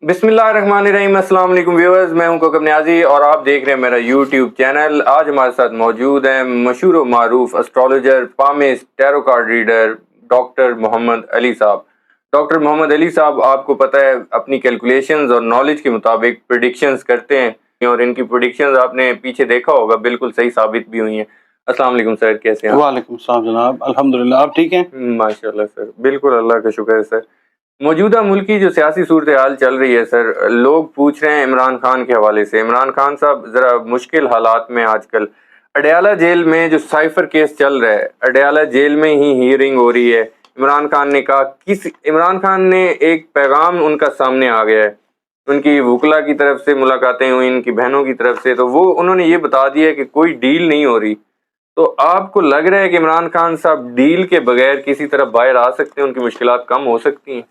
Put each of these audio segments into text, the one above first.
بسم اللہ الرحمن الرحیم۔ السلام علیکم ویورز، میں ہوں کوکب نیازی اور آپ دیکھ رہے ہیں میرا یوٹیوب چینل۔ آج ہمارے ساتھ موجود ہیں مشہور و معروف astrologer, palmist, tarot card reader doctor Mohammad Ali sahab. Doctor Mohammad Ali صاحب آپ کو پتہ ہے اپنی کیلکولیشنز اور نالج کے مطابق پریڈکشنز کرتے ہیں، اور ان کی پریڈکشنز آپ نے پیچھے دیکھا ہوگا بالکل صحیح ثابت بھی ہوئی ہیں۔ السلام علیکم سر، کیسے ہیں آپ؟ وعلیکم السلام جناب، الحمدللہ، آپ ٹھیک ہیں؟ ماشاءاللہ سر، بالکل اللہ کا شکر ہے سر۔ موجودہ ملک کی جو سیاسی صورتحال چل رہی ہے سر، لوگ پوچھ رہے ہیں عمران خان کے حوالے سے۔ عمران خان صاحب ذرا مشکل حالات میں آج کل اڈیالہ جیل میں جو سائفر کیس چل رہا ہے، اڈیالہ جیل میں ہی ہیئرنگ ہو رہی ہے۔ عمران خان نے کہا عمران خان نے ایک پیغام ان کا سامنے آ گیا ہے، ان کی وکلا کی طرف سے ملاقاتیں ہوئی، ان کی بہنوں کی طرف سے، تو وہ انہوں نے یہ بتا دیا کہ کوئی ڈیل نہیں ہو رہی۔ تو آپ کو لگ رہا ہے کہ عمران خان صاحب ڈیل کے بغیر کسی طرح باہر آ سکتے ہیں، ان کی مشکلات کم ہو سکتی ہیں؟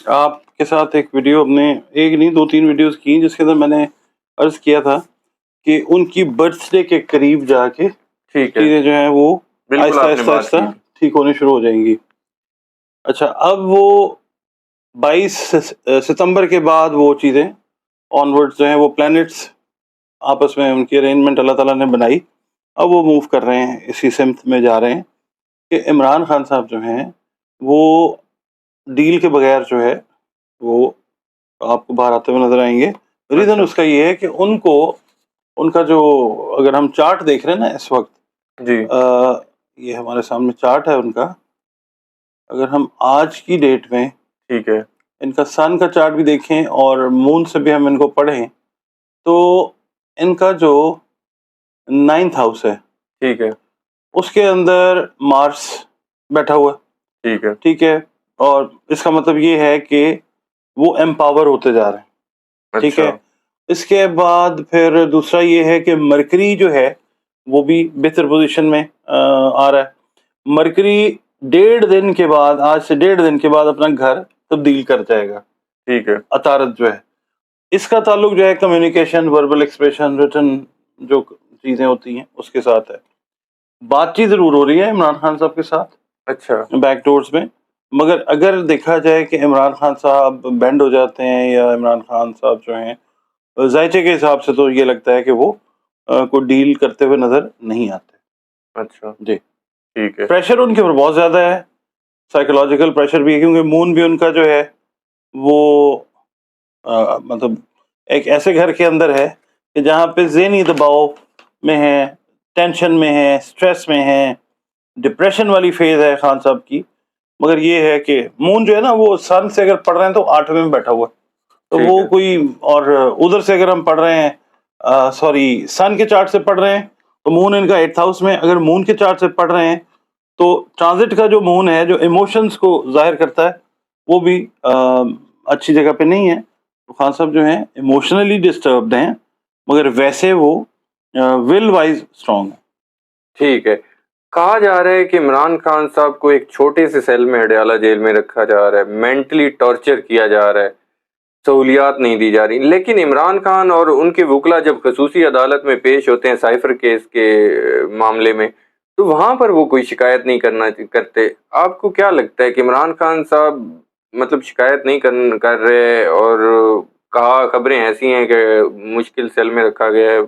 آپ کے ساتھ ایک ویڈیو ہم نے ایک نہیں 2-3 ویڈیوز کی، جس کے اندر میں نے عرض کیا تھا کہ ان کی برتھ ڈے کے قریب جا کے ٹھیک ہے، چیزیں جو ہیں وہ بالکل آہستہ آپ نے آہستہ بات آہستہ کی تھی۔ ٹھیک ہونے شروع ہو جائیں گی۔ اچھا، اب وہ 22 ستمبر کے بعد وہ چیزیں آنورڈ جو ہیں، وہ پلانٹس آپس میں ان کی ارینجمنٹ اللہ تعالیٰ نے بنائی، اب وہ موو کر رہے ہیں، اسی سمت میں جا رہے ہیں کہ عمران خان صاحب جو ہیں وہ ڈیل کے بغیر جو ہے وہ آپ کو باہر آتے ہوئے نظر آئیں گے۔ ریزن اچھا اس کا یہ ہے کہ ان کا جو اگر ہم چارٹ دیکھ رہے ہیں نا اس وقت، جی، یہ ہمارے سامنے چارٹ ہے ان کا، اگر ہم آج کی ڈیٹ میں ٹھیک ہے، ان کا سن کا چارٹ بھی دیکھیں اور مون سے بھی ہم ان کو پڑھیں، تو ان کا جو 9th ہاؤس ہے ٹھیک ہے، اس کے اندر مارس بیٹھا ہوا ہے، ٹھیک ہے، ٹھیک ہے، اور اس کا مطلب یہ ہے کہ وہ امپاور ہوتے جا رہے ہیں، ٹھیک اچھا، ہے۔ اس کے بعد پھر دوسرا یہ ہے کہ مرکری جو ہے وہ بھی بہتر پوزیشن میں آ رہا ہے۔ مرکری 1.5 دن کے بعد، آج سے 1.5 دن کے بعد اپنا گھر تبدیل کر جائے گا، ٹھیک ہے، عطارد جو ہے اس کا تعلق جو ہے کمیونیکیشن، وربل ایکسپریشن، ریٹن جو چیزیں ہوتی ہیں اس کے ساتھ ہے۔ بات چیت ضرور ہو رہی ہے عمران خان صاحب کے ساتھ اچھا، بیک ڈورز میں، مگر اگر دیکھا جائے کہ عمران خان صاحب بینڈ ہو جاتے ہیں یا عمران خان صاحب جو ہیں ذائچے کے حساب سے، تو یہ لگتا ہے کہ وہ کوئی ڈیل کرتے ہوئے نظر نہیں آتے۔ اچھا، جی، ٹھیک ہے، پریشر ان کے اوپر بہت زیادہ ہے، سائیکولوجیکل پریشر بھی ہے، کیونکہ مون بھی ان کا جو ہے وہ مطلب ایک ایسے گھر کے اندر ہے کہ جہاں پہ ذہنی دباؤ میں ہے، ٹینشن میں ہے، سٹریس میں ہے، ڈپریشن والی فیز ہے خان صاحب کی۔ مگر یہ ہے کہ مون جو ہے نا وہ سن سے اگر پڑھ رہے ہیں تو 8ویں میں بیٹھا ہوا ہے، تو ٹھیک وہ ہے، کوئی اور ادھر سے اگر ہم پڑھ رہے ہیں سوری سن کے چارٹ سے پڑھ رہے ہیں تو مون ان کا 8th ہاؤس میں، اگر مون کے چارٹ سے پڑھ رہے ہیں تو ٹرانزٹ کا جو مون ہے جو ایموشنز کو ظاہر کرتا ہے وہ بھی اچھی جگہ پہ نہیں ہے۔ خان صاحب جو ہیں ایموشنلی ڈسٹربڈ ہیں، مگر ویسے وہ ول وائز اسٹرانگ ہیں۔ ٹھیک ہے۔ کہا جا رہا ہے کہ عمران خان صاحب کو ایک چھوٹے سے سیل میں اڈیالہ جیل میں رکھا جا رہا ہے، مینٹلی ٹارچر کیا جا رہا ہے، سہولیات نہیں دی جا رہی، لیکن عمران خان اور ان کے وکلا جب خصوصی عدالت میں پیش ہوتے ہیں سائفر کیس کے معاملے میں، تو وہاں پر وہ کوئی شکایت نہیں کرتے۔ آپ کو کیا لگتا ہے کہ عمران خان صاحب مطلب شکایت نہیں کر رہے، اور کہا خبریں ایسی ہیں کہ مشکل سیل میں رکھا گیا ہے،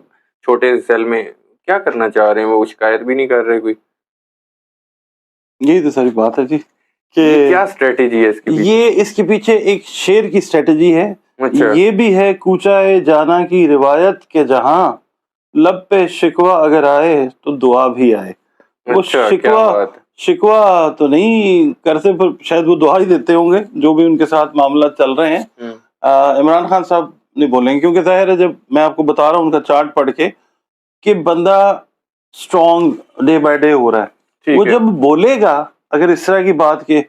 چھوٹے سیل میں، کیا کرنا چاہ رہے ہیں؟ وہ شکایت بھی نہیں کر رہے کوئی؟ یہی تو ساری بات ہے جی، کہ یہ کیا اسٹریٹجی ہے اس کے پیچھے؟ یہ اس کے پیچھے ایک شعر کی اسٹریٹجی ہے۔ اچھا، یہ بھی ہے کوچہ جانا کی روایت کے جہاں، لب پہ شکوہ اگر آئے تو دعا بھی آئے۔ وہ اچھا، کیا بات ہے، شکوہ تو نہیں کرتے، پر شاید وہ دعا ہی دیتے ہوں گے جو بھی ان کے ساتھ معاملات چل رہے ہیں۔ عمران خان صاحب نہیں بولیں گے، کیونکہ ظاہر ہے جب میں آپ کو بتا رہا ہوں ان کا چارٹ پڑھ کے کہ بندہ اسٹرانگ ڈے بائی ڈے ہو رہا ہے، وہ ٹھیک ہے، جب بولے گا اگر اس طرح کی بات کہ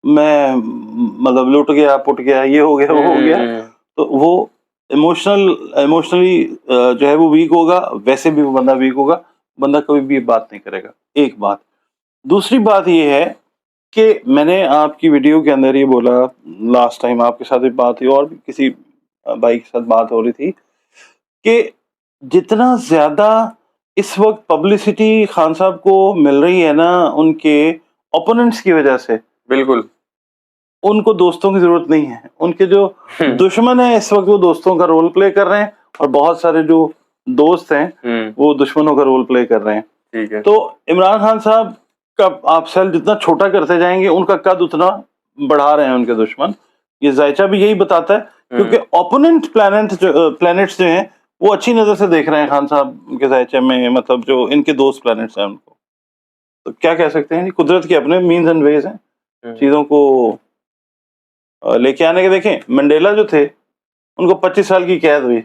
میں مطلب لٹ گیا، پٹ گیا، یہ ہو گیا، وہ ہو گیا، تو وہ ایموشنلی جو ہے وہ ویک ہوگا، ویسے بھی وہ بندہ ویک ہوگا، بندہ کبھی بھی یہ بات نہیں کرے گا۔ ایک بات۔ دوسری بات یہ ہے کہ میں نے آپ کی ویڈیو کے اندر یہ بولا، لاسٹ ٹائم آپ کے ساتھ بھی بات ہوئی اور بھی کسی بھائی کے ساتھ بات ہو رہی تھی، کہ جتنا زیادہ اس وقت پبلسٹی خان صاحب کو مل رہی ہے نا ان کے اوپوننٹس کی وجہ سے، بالکل، ان کو دوستوں کی ضرورت نہیں ہے. ان کے جو دشمن ہیں اس وقت وہ دوستوں کا رول پلے کر رہے ہیں, اور بہت سارے جو دوست ہیں وہ دشمنوں کا رول پلے کر رہے ہیں. ٹھیک ہے. تو عمران خان صاحب کا آپ سیل جتنا چھوٹا کرتے جائیں گے ان کا قد اتنا بڑھا رہے ہیں ان کے دشمن. یہ ذائچہ بھی یہی بتاتا ہے, کیونکہ اوپوننٹ پلانٹس جو ہیں وہ اچھی نظر سے دیکھ رہے ہیں خان صاحب کے ذائچے میں, مطلب جو ان کے دوست پلانٹس ہیں ان کو. تو کیا کہہ سکتے ہیں, قدرت کے اپنے مینز اینڈ ویز ہیں چیزوں کو لے کے آنے کے. دیکھیں منڈیلا جو تھے ان کو 25 سال کی قید ہوئی,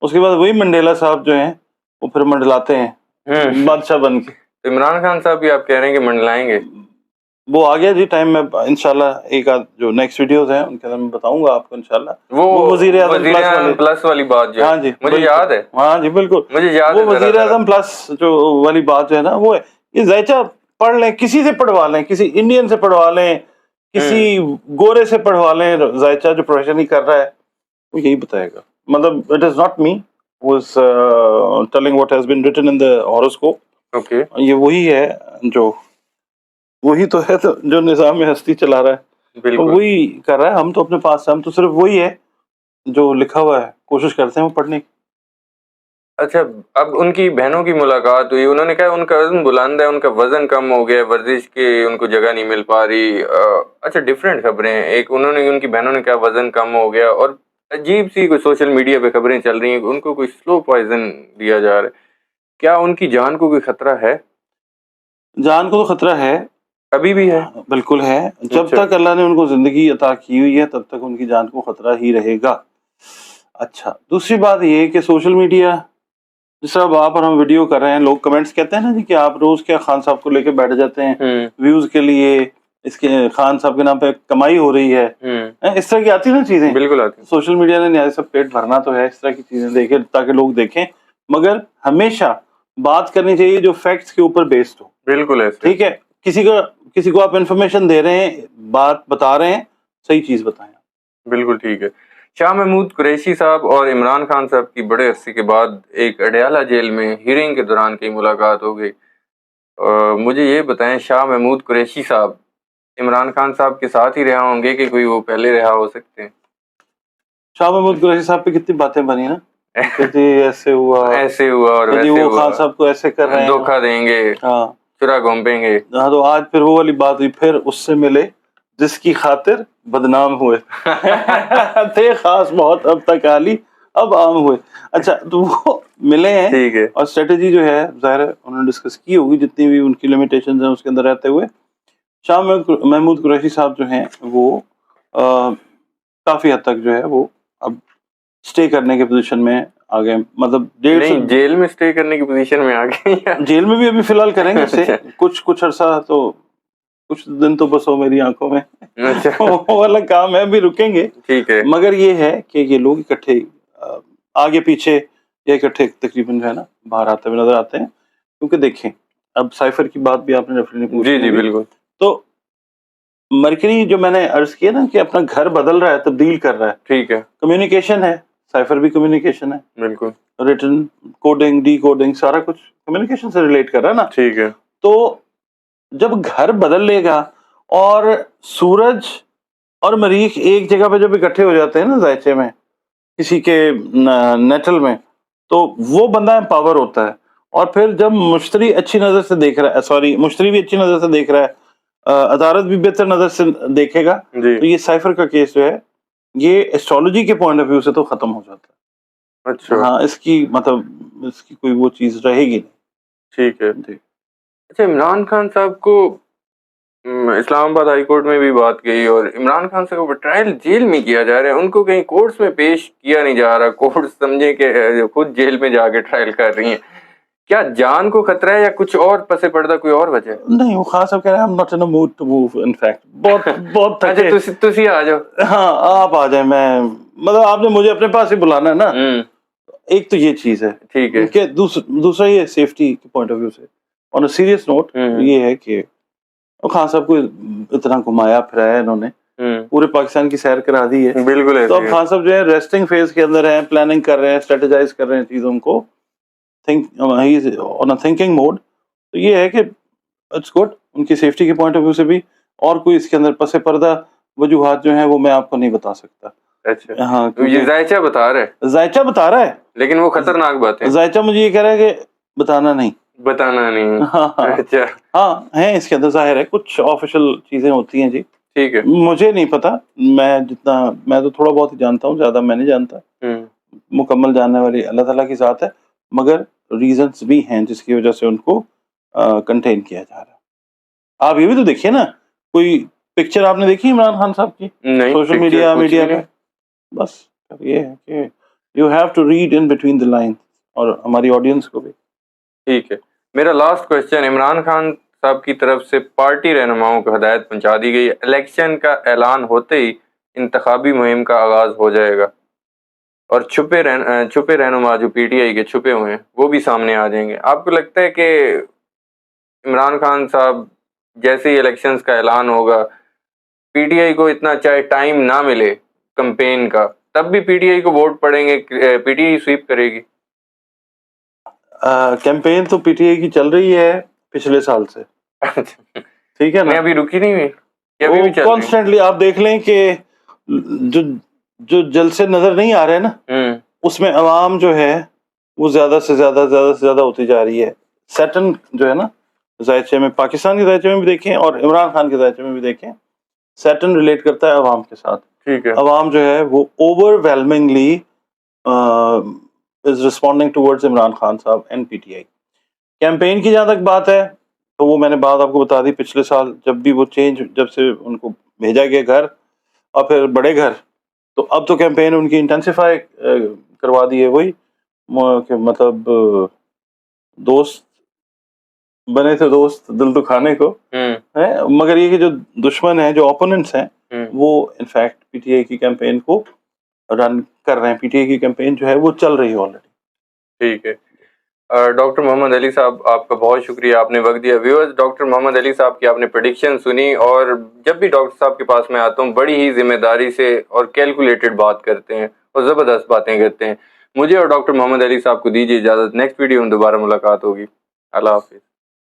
اس کے بعد وہی منڈیلا صاحب جو ہیں وہ پھر منڈلاتے ہیں بادشاہ بن کے. عمران خان صاحب بھی آپ کہہ رہے ہیں کہ منڈلائیں گے؟ وہ آ گیا جی ٹائم. میں انشاءاللہ ایک آدھ جو نیکسٹ ویڈیوز ہیں ان کے اندر میں بتاؤں گا آپ کو انشاءاللہ. وہ وزیر اعظم پلس والی بات جو ہاں جی مجھے یاد ہے. ہاں جی بالکل مجھے یاد ہے. وہ وزیر اعظم پلس جو والی بات جو ہے نا وہ ہے. یہ ذائچہ پڑھ لیں, کسی سے پڑھوا لیں, کسی انڈین سے پڑھوا لیں, کسی گورے سے پڑھوا لیں. ذائچہ جو پروفیشن ہی کر رہا ہے وہ یہی بتائے گا. مطلب it is not me was telling what has been written in the horoscope. Okay. یہ وہی ہے جو وہی تو ہے جو نظام ہستی چلا رہا ہے, بالکل وہی کر رہا ہے. ہم تو اپنے پاس سے ہم تو صرف وہی ہے جو لکھا ہوا ہے, کوشش کرتے ہیں وہ پڑھنے کی. اچھا, اب ان کی بہنوں کی ملاقات ہوئی, انہوں نے کہا ان کا وزن بلند ہے, ان کا وزن کم ہو گیا, ورزش کی ان کو جگہ نہیں مل پا رہی. اچھا ڈفرینٹ خبریں ہیں. ایک انہوں نے ان کی بہنوں نے کہا وزن کم ہو گیا, اور عجیب سی کوئی سوشل میڈیا پہ خبریں چل رہی ہیں کہ ان کو کوئی سلو پوائزن دیا جا رہا ہے. کیا ان کی جان کو کوئی خطرہ ہے؟ جان کو تو خطرہ ہے, ابھی بھی ہے. بالکل ہے. جب تک اللہ نے ان کو زندگی عطا کی ہوئی ہے تب تک ان کی جان کو خطرہ ہی رہے گا. اچھا دوسری بات یہ کہ سوشل میڈیا جس طرح آپ اور ہم ویڈیو کر رہے ہیں, لوگ کمنٹس کہتے ہیں نا جی کہ آپ روز کیا خان صاحب کو لے کے بیٹھ جاتے ہیں ویوز کے لیے, اس کے خان صاحب کے نام پہ کمائی ہو رہی ہے, اس طرح کی آتی نا چیزیں. بالکل آتی. سوشل میڈیا نے نہایت سب پیٹ بھرنا تو ہے, اس طرح کی چیزیں دیکھیں تاکہ لوگ دیکھیں, مگر ہمیشہ بات کرنی چاہیے جو فیکٹس کے اوپر بیسڈ ہو. بالکل ہے. ٹھیک ہے, کسی کو آپ انفارمیشن دے رہے ہیں, بات بتا رہے ہیں, صحیح چیز بتائیں. بالکل ٹھیک ہے. شاہ محمود قریشی صاحب اور عمران خان صاحب کی بڑے عرصے کے بعد ایک اڈیالہ جیل میں ہیرنگ کے دوران کی ملاقات ہو گئی. مجھے یہ بتائیں, شاہ محمود قریشی صاحب عمران خان صاحب کے ساتھ ہی رہا ہوں گے کہ کوئی وہ پہلے رہا ہو سکتے ہیں؟ شاہ محمود قریشی صاحب پہ کتنی باتیں بنی نا کہ ایسے ہوا اور ویسے ہوا, خان صاحب کو ایسے کر رہے ہیں, دھوکہ دیں گے, چرا گھومپیں گے. ہاں تو آج پھر وہ والی بات ہوئی, پھر اس سے ملے جس کی خاطر بدنام ہوئے تھے خاص بہت اب تک عالی اب عام ہوئے. اچھا تو وہ ملے ہیں, ٹھیک ہے, اور اسٹریٹجی جو ہے ظاہر ہے انہوں نے ڈسکس کی ہوگی جتنی بھی ان کی لمیٹیشنز ہیں اس کے اندر رہتے ہوئے. شاہ محمود قریشی صاحب جو ہیں وہ کافی حد تک جو ہے وہ اب اسٹے کرنے کے پوزیشن میں آ گئے. مطلب جیل میں اسٹے کرنے کی پوزیشن میں آ گئے, جیل میں بھی ابھی فی الحال کریں گے اسے کچھ عرصہ, تو کچھ دن تو بس ہو میری آنکھوں میں وہ والا کام ہے, ابھی رکیں گے. ٹھیک ہے, مگر یہ ہے کہ یہ لوگ اکٹھے آگے پیچھے یا اکٹھے تقریباً جو ہے نا باہر آتے ہوئے نظر آتے ہیں. کیونکہ دیکھیں اب سائفر کی بات بھی آپ نے پوچھی. جی بالکل. تو مرکری جو میں نے عرض کیا نا کہ اپنا گھر بدل رہا ہے, تبدیل کر رہا ہے. ٹھیک ہے, کمیونیکیشن ہے, سائفر بھی کمیونیکیشن ہے. بالکل. ریٹن کوڈنگ, ڈی کوڈنگ, سارا کچھ کمیونیکیشن سے ریلیٹ کر رہا ہے نا. ٹھیک ہے. تو جب گھر بدل لے گا اور سورج اور مریخ ایک جگہ پہ جب اکٹھے ہو جاتے ہیں نا ذائچے میں کسی کے نیٹل میں, تو وہ بندہ امپاور ہوتا ہے. اور پھر جب مشتری اچھی نظر سے دیکھ رہا ہے, مشتری بھی اچھی نظر سے دیکھ رہا ہے, عدالت بھی بہتر نظر سے دیکھے گا, تو یہ سائفر کا کیس جو ہے یہ ایسٹرولوجی کے پوائنٹ آف ویو سے تو ختم ہو جاتا ہے. اچھا, ہاں اس کی مطلب اس کی کوئی وہ چیز رہے گی نہیں. ٹھیک ہے. اچھا, عمران خان صاحب کو اسلام آباد ہائی کورٹ میں بھی بات گئی, اور عمران خان صاحب کو ٹرائل جیل میں کیا جا رہا ہے, ان کو کہیں کورٹس میں پیش کیا نہیں جا رہا. کورٹ سمجھے کہ خود جیل میں جا کے ٹرائل کر رہی ہیں. کیا جان کو خطرہ ہے یا کچھ اور پس پردہ کوئی اور وجہ؟ نہیں, وہ خان صاحب کہہ رہے ہیں I'm not in a mood to move, in fact بہت تھکے. اچھا تسی آ جاؤ. ہاں آپ آ جائیں, میں مطلب آپ نے مجھے اپنے پاس ہی بلانا ہے نا. ایک تو یہ چیز ہے. ٹھیک ہے. کہ دوسرا یہ سیفٹی کے پوائنٹ آف ویو سے آن اے سیریس نوٹ یہ ہے کہ خان صاحب کو اتنا گھمایا پھرایا انہوں نے, پورے پاکستان کی سیر کرا دی ہے. بالکل. تو اب خان صاحب جو ہے ریسٹنگ فیز کے اندر ہیں, پلاننگ کر رہے ہیں, اسٹریٹجائز کر رہے ہیں چیزوں کو, آن اے تھنکنگ موڈ. تو یہ ہے کہ اٹس گڈ ان کی سیفٹی کے پوائنٹ آف ویو سے بھی, اور کوئی اس کے اندر پس پردہ وجوہات جو ہیں وہ میں آپ کو نہیں بتا سکتا. اچھا ہاں تو یہ ذائچہ بتا رہا ہے ذائچہ بتا رہا ہے, لیکن وہ خطرناک بات ہے, ذائچہ مجھے یہ کہہ رہا ہے کہ بتانا نہیں. بتانا نہیں. ہاں ہاں اچھا ہاں ہیں اس کے اندر, ظاہر ہے کچھ آفیشیل چیزیں ہوتی ہیں جی, ٹھیک ہے. مجھے نہیں پتا, میں تو تھوڑا بہت ہی جانتا ہوں, زیادہ میں نہیں جانتا, مکمل جاننے والی اللہ تعالیٰ کی ذات ہے, مگر ریزنس بھی ہیں جس کی وجہ سے ان کو کنٹین کیا جا رہا ہے. آپ یہ بھی تو دیکھیے نا, کوئی پکچر آپ نے دیکھی عمران خان صاحب کی نہیں سوشل picture کچھ میڈیا بھی پہ؟ نہیں. بس یہ ہے کہ you have to read in between the line, اور ہماری آڈینس کو بھی. ٹھیک ہے. میرا لاسٹ کوشچن, عمران خان صاحب کی طرف سے پارٹی رہنماؤں کو ہدایت پہنچا دی گئی, الیکشن کا اعلان ہوتے ہی انتخابی مہم کا آغاز ہو جائے گا, اور چھپے رہنما جو پی ٹی آئی کے چھپے ہوئے ہیں وہ بھی سامنے آ جائیں گے. آپ کو لگتا ہے کہ عمران خان صاحب جیسے ہی الیکشنز کا اعلان ہوگا, پی ٹی آئی کو اتنا چاہے ٹائم نہ ملے کمپین کا, تب بھی پی ٹی آئی کو ووٹ پڑیں گے, پی ٹی آئی سویپ کرے گی؟ کیمپین تو پی ٹی آئی کی چل رہی ہے پچھلے سال سے, ٹھیک ہے نا, ابھی رکی نہیں ہوئی, ابھی بھی چل رہی ہے؟ کانسٹنٹلی آپ دیکھ لیں کہ جو جلسے نظر نہیں آ رہے نا, اس میں عوام جو ہے وہ زیادہ سے زیادہ ہوتی جا رہی ہے. سیٹن جو ہے نا ذائچے میں, پاکستان کے ذائچے میں بھی دیکھیں اور عمران خان کے ذائچے میں بھی دیکھیں, سیٹن ریلیٹ کرتا ہے عوام کے ساتھ. ٹھیک ہے. عوام جو ہے وہ overwhelmingly is responding towards Imran Khan sahab and P T I. Campaign کی جہاں تک بات ہے تو وہ میں نے بات آپ کو بتا دی, پچھلے سال جب بھی وہ جب سے ان کو بھیجا گیا گھر اور پھر بڑے گھر, تو اب تو کیمپین ان کی انٹینسیفائی کروا دی ہے. وہی کہ مطلب دوست بنے تھے دوست دل دکھانے کو, مگر یہ کہ جو دشمن ہیں, جو اوپوننٹس ہیں, وہ انفیکٹ پی ٹی آئی کی کیمپین کو رن کر رہے ہیں. پی ٹی آئی کی کیمپین جو ہے وہ چل رہی ہے آلریڈی. ٹھیک ہے. ڈاکٹر محمد علی صاحب آپ کا بہت شکریہ, آپ نے وقت دیا. ویورز, ڈاکٹر محمد علی صاحب کی آپ نے پریڈکشن سنی, اور جب بھی ڈاکٹر صاحب کے پاس میں آتا ہوں بڑی ہی ذمہ داری سے اور کیلکولیٹڈ بات کرتے ہیں اور زبردست باتیں کرتے ہیں. مجھے اور ڈاکٹر محمد علی صاحب کو دیجیے اجازت, نیکسٹ ویڈیو میں دوبارہ ملاقات ہوگی. اللہ حافظ.